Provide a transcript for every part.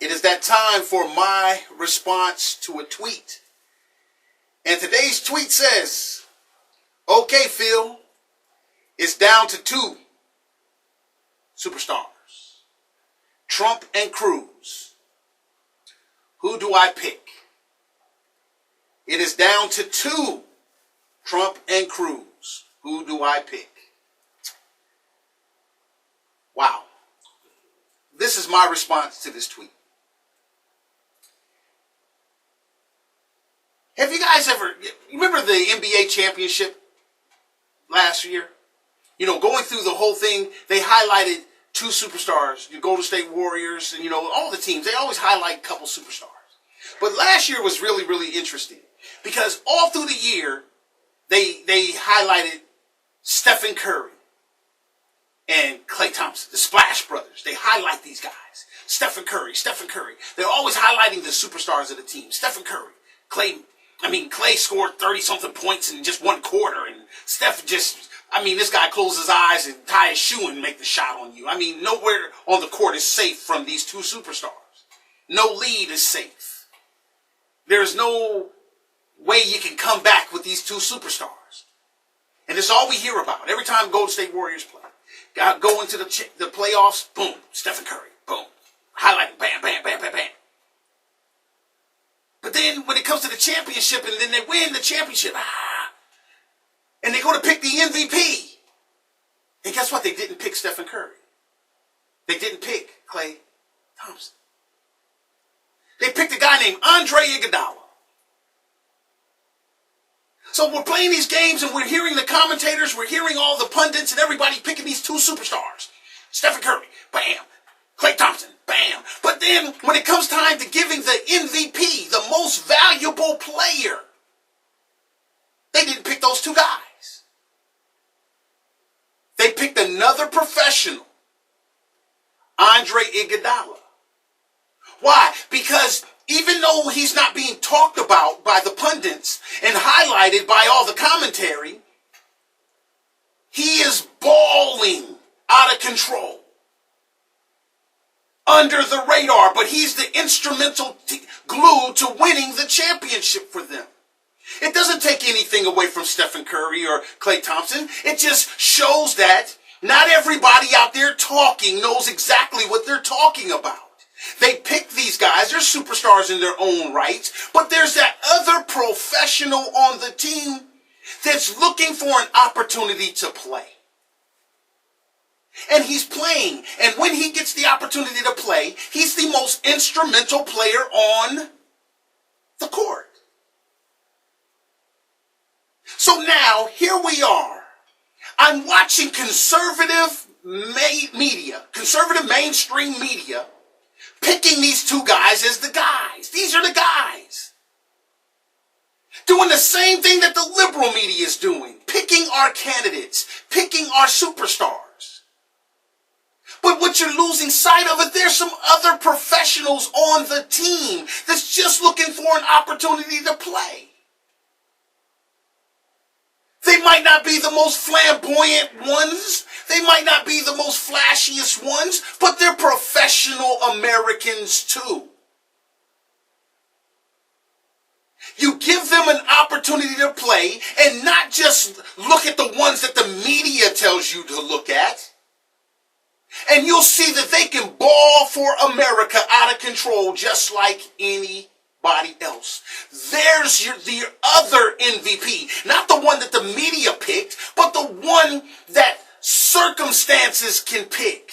It is that time for my response to a tweet. And today's tweet says, okay, Phil, it's down to two superstars, Trump and Cruz. Who do I pick? It is down to two, Trump and Cruz. Who do I pick? Wow. This is my response to this tweet. Have you guys ever, you remember the NBA championship last year? You know, going through the whole thing, they highlighted two superstars, the Golden State Warriors, and, you know, all the teams. They always highlight a couple superstars. But last year was really, really interesting because all through the year, they highlighted Stephen Curry and Klay Thompson, the Splash Brothers. They highlight these guys. Stephen Curry. They're always highlighting the superstars of the team. Stephen Curry. Klay scored 30-something points in just one quarter, and Steph this guy closes his eyes and tie his shoe and make the shot on you. Nowhere on the court is safe from these two superstars. No lead is safe. There's no way you can come back with these two superstars. And this is all we hear about every time Golden State Warriors play. Go into the playoffs, boom, Stephen Curry, boom. Highlight, bam, bam, bam, bam, bam. But then when it comes to the championship and then they win the championship, and they go to pick the MVP. And guess what? They didn't pick Stephen Curry. They didn't pick Klay Thompson. They picked a guy named Andre Iguodala. So we're playing these games and we're hearing the commentators, we're hearing all the pundits and everybody picking these two superstars. Stephen Curry, bam. Klay Thompson, bam. But then when it comes time to giving the MVP, the most valuable player, they didn't pick those two guys. They picked another professional, Andre Iguodala. Why? Because even though he's not being talked about by the pundits and highlighted by all the commentary, he is balling out of control, under the radar, but he's the instrumental glue to winning the championship for them. It doesn't take anything away from Stephen Curry or Klay Thompson. It just shows that not everybody out there talking knows exactly what they're talking about. They pick these guys, they're superstars in their own right, but there's that other professional on the team that's looking for an opportunity to play. And he's playing, and when he gets the opportunity to play, he's the most instrumental player on the court. So now, here we are. I'm watching conservative mainstream media, picking these two guys as the guys. These are the guys. Doing the same thing that the liberal media is doing. Picking our candidates. Picking our superstars. But what you're losing sight of is there's some other professionals on the team that's just looking for an opportunity to play. They might not be the most flamboyant ones. They might not be the most flashiest ones, but they're professional Americans too. You give them an opportunity to play and not just look at the ones that the media tells you to look at. And you'll see that they can ball for America out of control just like anybody else. There's the other MVP. Not the one that the media picked, but the one that circumstances can pick.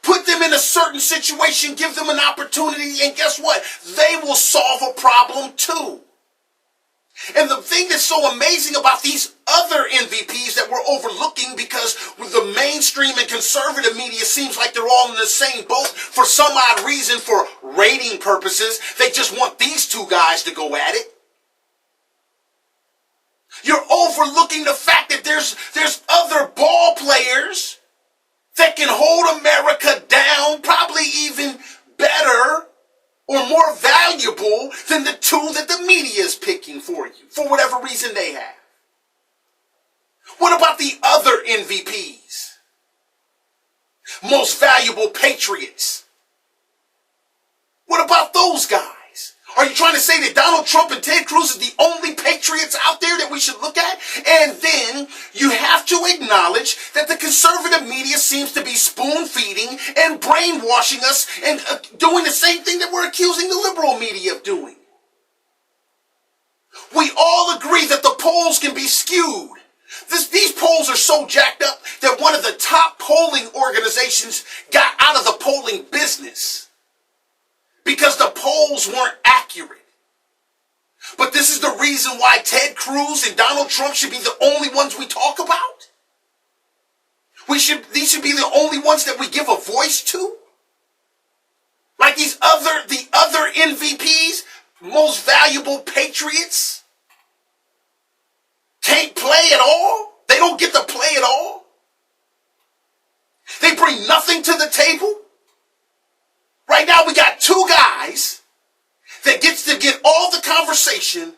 Put them in a certain situation, give them an opportunity, and guess what? They will solve a problem too. And the thing that's so amazing about these other MVPs that we're overlooking, because with the mainstream and conservative media seems like they're all in the same boat for some odd reason, for rating purposes, they just want these two guys to go at it. You're overlooking the fact that there's other ball players that can hold America down, probably even better or more valuable than the two that the media is picking for you, for whatever reason they have. What about the other MVPs? Most valuable patriots. What about those guys? Are you trying to say that Donald Trump and Ted Cruz is the only patriots out there that we should look at? And then you have to acknowledge that the conservative media seems to be spoon-feeding and brainwashing us and doing the same thing that we're accusing the liberal media of doing. We all agree that the polls can be skewed. These polls are so jacked up that one of the top polling organizations got out of the polling business because the polls weren't accurate. But this is the reason why Ted Cruz and Donald Trump should be the only ones we talk about? These should be the only ones that we give a voice to? Like the other MVPs, most valuable patriots, can't play at all? They don't get to play at all? They bring nothing to the table? Right now we got two guys that gets to get all the conversation,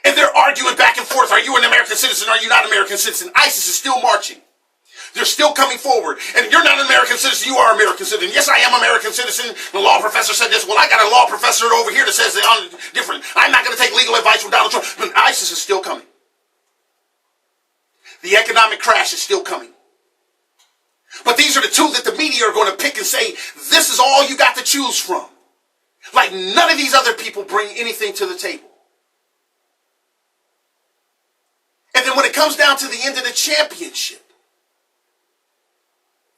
and they're arguing back and forth. Are you an American citizen? Are you not an American citizen? ISIS is still marching. They're still coming forward. And you're not an American citizen, you are an American citizen. Yes, I am an American citizen. The law professor said this. Well, I got a law professor over here that says that I'm different. I'm not going to take legal advice from Donald Trump. But ISIS is still coming. The economic crash is still coming. But these are the two that the media are going to pick and say, this is all you got to choose from. Like none of these other people bring anything to the table. And then when it comes down to the end of the championship,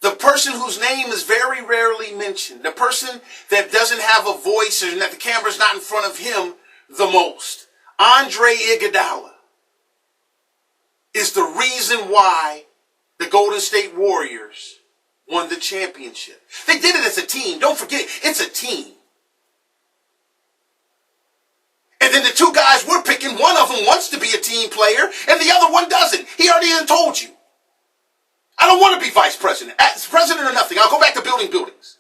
the person whose name is very rarely mentioned, the person that doesn't have a voice and that the camera's not in front of him the most, Andre Iguodala, is the reason why the Golden State Warriors won the championship. They did it as a team. Don't forget, it's a team. And then the two guys we're picking, one of them wants to be a team player, and the other one doesn't. He already done told you. I don't want to be vice president. As president or nothing. I'll go back to building buildings.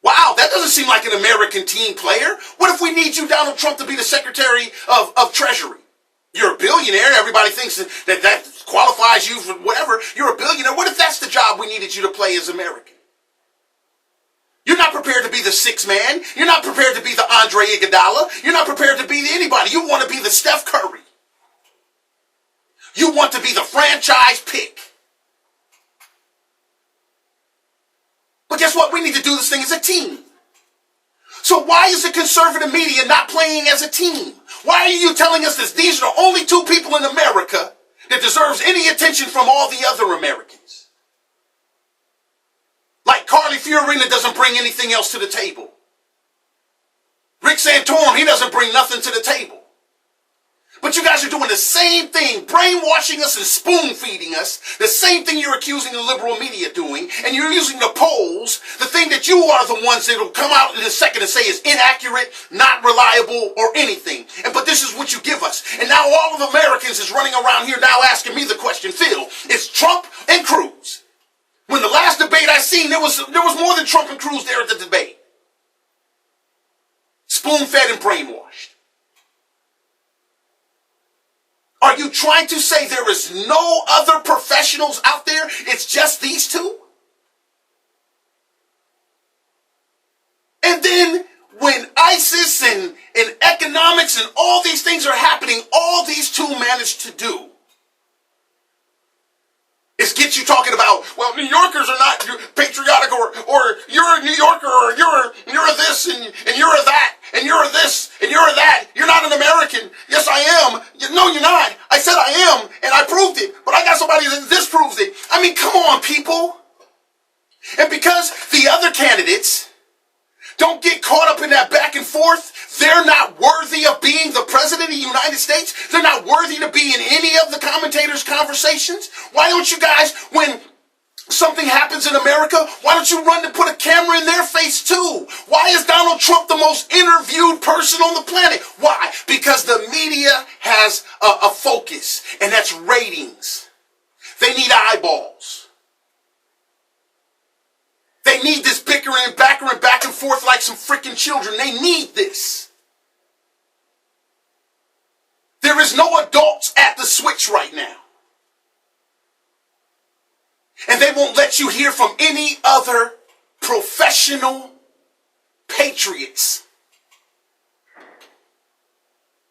Wow, that doesn't seem like an American team player. What if we need you, Donald Trump, to be the Secretary of Treasury? You're a billionaire. Everybody thinks that qualifies you for whatever. You're a billionaire. What if that's the job we needed you to play as American? You're not prepared to be the sixth man. You're not prepared to be the Andre Iguodala. You're not prepared to be anybody. You want to be the Steph Curry. You want to be the franchise pick. But guess what? We need to do this thing as a team. So why is the conservative media not playing as a team? Why are you telling us that these are the only two people in America that deserves any attention from all the other Americans? Like Carly Fiorina doesn't bring anything else to the table. Rick Santorum, he doesn't bring nothing to the table. But you guys are doing the same thing, brainwashing us and spoon-feeding us, the same thing you're accusing the liberal media doing, and you're using the polls, the thing that you are the ones that will come out in a second and say is inaccurate, not reliable, or anything. But this is what you give us. And now all of Americans is running around here now asking me the question, Phil, it's Trump and Cruz. When the last debate I seen, there was more than Trump and Cruz there at the debate. Spoon-fed and brainwashed. Are you trying to say there is no other professionals out there? It's just these two? And then when ISIS and economics and all these things are happening, all these two manage to do is get you talking about, well, New Yorkers are not patriotic, or you're a New Yorker, or you're this, and you're a that, and you're a this, and you're a that. You're not an American. Yes, I am. No, you're not. I said I am, and I proved it, but I got somebody that disproves it. I mean, come on, people. And because the other candidates don't get caught up in that back and forth, they're not worthy of being the president of the United States. They're not worthy to be in any of the commentators' conversations. Why don't you guys, when something happens in America, why don't you run to put a camera in their face too? Why is Donald Trump the most interviewed person on the planet? Why? Because the media has a focus, and that's ratings. They need eyeballs. They need this bickering, back and forth like some freaking children. They need this. There is no adults at the switch right now. And they won't let you hear from any other professional patriots.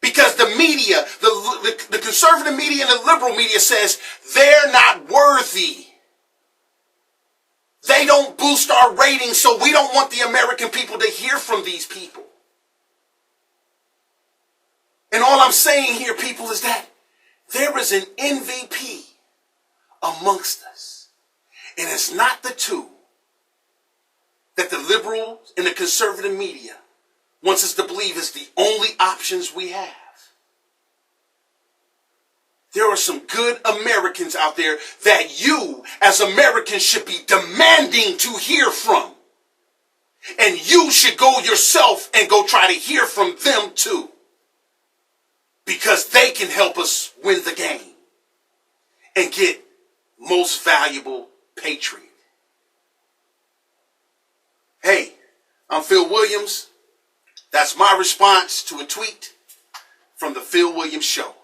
Because the media, the conservative media and the liberal media says they're not worthy. They don't boost our ratings, so we don't want the American people to hear from these people. And all I'm saying here, people, is that there is an MVP amongst us. And it's not the two that the liberals and the conservative media wants us to believe is the only options we have. There are some good Americans out there that you, as Americans, should be demanding to hear from. And you should go yourself and go try to hear from them too. Because they can help us win the game and get most valuable patriot. Hey, I'm Phil Williams. That's my response to a tweet from the Phil Williams Show.